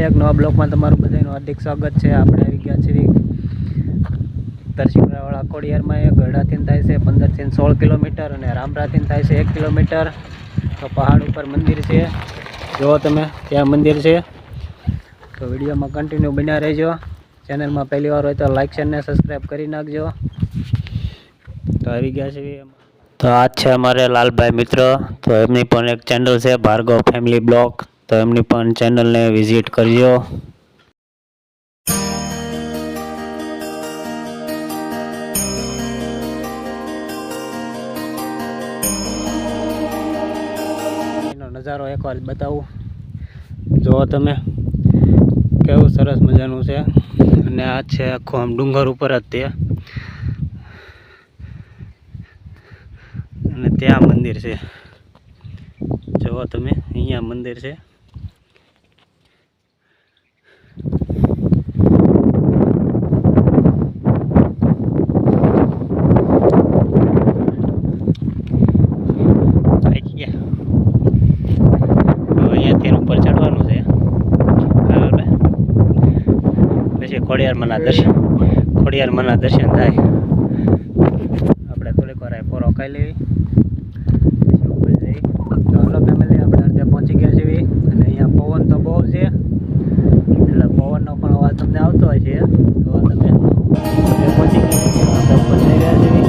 એક નવા બ્લોકમાં તમારું બધાનું હાર્દિક સ્વાગત છે। આપણે આવી ગયા છીએ તરસીપરાવાળા ખોડિયારમાં। એ ગઢડાથી થાય છે 15 થી 16 કિલોમીટર અને રામરાથી થાય છે 1 કિલોમીટર। તો પહાડ ઉપર મંદિર છે, જો તમે ત્યાં મંદિર છે। તો વિડીયોમાં કન્ટિન્યુ બન્યા રહેજો। ચેનલમાં પહેલી વાર હોય તો લાઈક શેર ને સબસ્ક્રાઈબ કરી નાખજો। તો આવી ગયા છે તો આ છે અમારે લાલભાઈ મિત્ર। તો એમની પણ એક ચેનલ છે ભાર્ગવ ફેમિલી બ્લોગ, તો એમની પણ ચેનલને વિઝિટ કરજો। એનો નજારો એકવાર બતાવું, જો તમે કેવું સરસ મજાનું છે। અને આ છે આખું આમ ડુંગર ઉપર જ તે, અને ત્યાં મંદિર છે, જો તમે અહીંયા મંદિર છે। ઉપર ચડવાનું છે પછી ખોડિયારમાંના દર્શન થાય। આપણે થોડીક વાર પોરો ખાઈ લેવી પછી ઉપર જઈ। તો હલો ફેમિલી, આપણે અડધે પહોંચી ગયા છીએ અને અહીંયા પવન તો બહુ છે, એટલે પવનનો પણ અવાજ તમને આવતો હોય છે। તો તમે અડધે પહોંચી ગયા છીએ, આપણે ઉપર જઈ રહ્યા છીએ।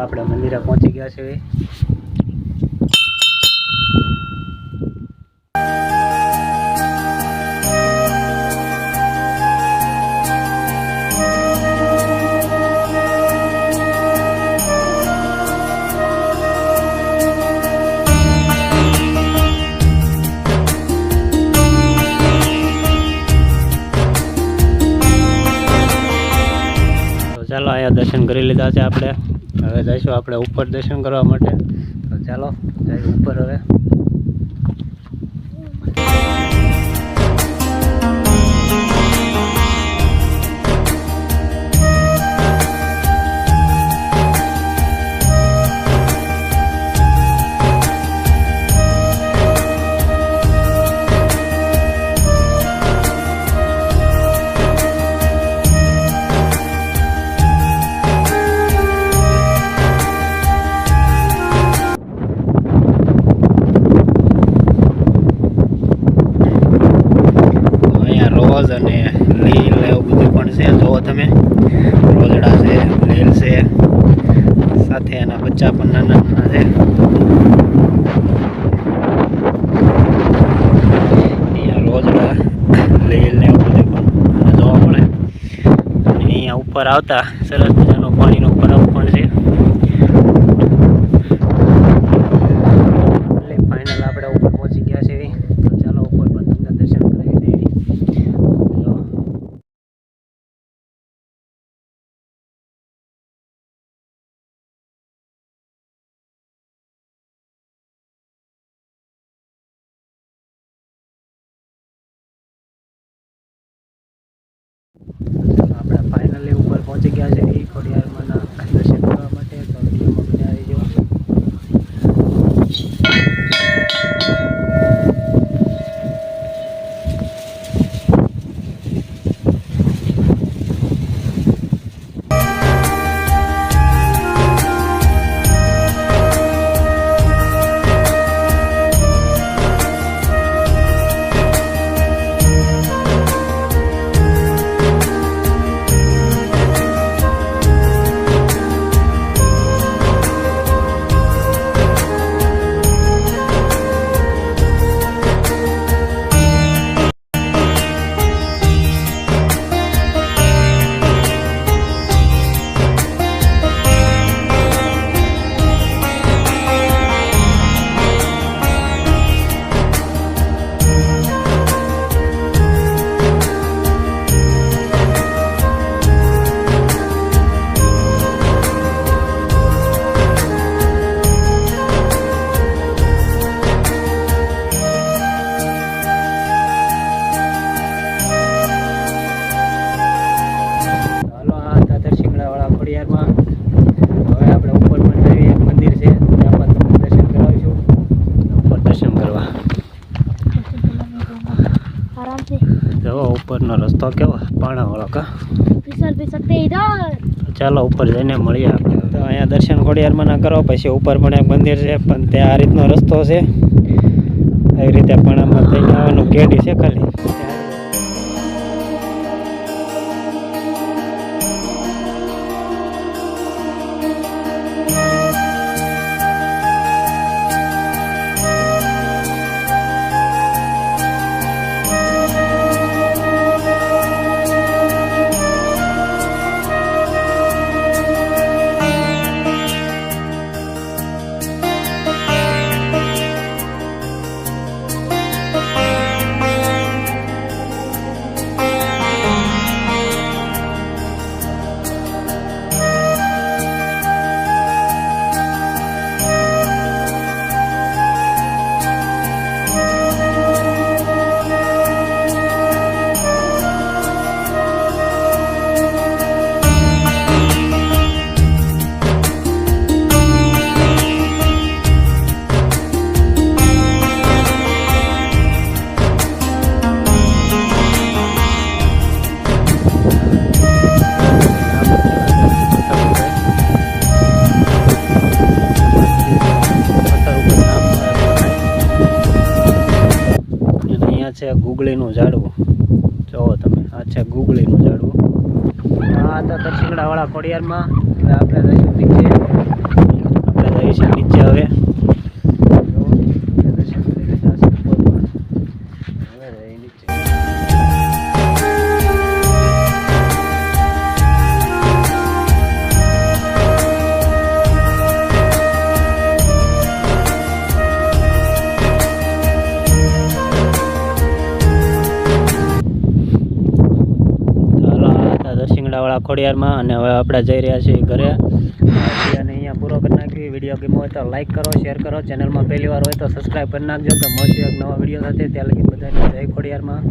આપણે મંદિરે પહોંચી ગયા છીએ। તો ચાલો અહીંયા દર્શન કરી લીધા છે આપણે। હવે જઈશું આપણે ઉપર દર્શન કરવા માટે। તો ચાલો જઈએ ઉપર હવે। રોજ અને લીલ એવું બધું પણ છે, જો તમે રોજડા છે, લીલ છે, સાથે એના બચ્ચા પણ નાના નાના છે। અહીંયા રોજડા, લીલ ને એવું બધું પણ જોવા મળે। અને અહીંયા ઉપર આવતા સરસ મજાનો પાણીનો બરફ પણ છે। ફાઇનલ આપણે ઉપર પહોંચી ગયા છીએ। તો ચાલો ઉપર પણ તમને દર્શન કરાવી દઈએ। આપણે ફાઇનલી ઉપર પહોંચી ગયા છે ખોડિયારમાંના દર્શન કરવા માટે। તો વિડીયોમાં બન્યા રહેજો। ઉપરનો રસ્તો કેવો પાણાવાળો કા फिसल फिसलते इधर ચાલો ઉપર જઈને મળીએ આપણે તો અહીંયા દર્શન ખોડિયારમાં ના કરો પછી ઉપર પણ એક મંદિર છે પણ ત્યાં આ રીતનો રસ્તો છે આવી રીતે પણ આમાં થઈને આવવાનું કેડી છે ખાલી છે ગુગળીનું ઝાડવું જોવો તમે આ છે ગુગળીનું ઝાડવું આ તો દર્શિંગડાવાળા ખોડિયારમાં હવે આપણે જઈશું નીચે હવે દર્શિંગડાવાળા ખોડિયારમાં અને હવે આપણે જઈ રહ્યા છીએ ઘરે અને અહીંયા પૂરો કરી નાખી વિડીયો ગમ્યો હોય તો લાઈક કરો શેર કરો ચેનલમાં પહેલી વાર હોય તો સબસ્ક્રાઈબ કરી નાખજો તો મળશે એક નવા વિડીયો સાથે ત્યાં લગી બધાને જય ખોડિયારમાં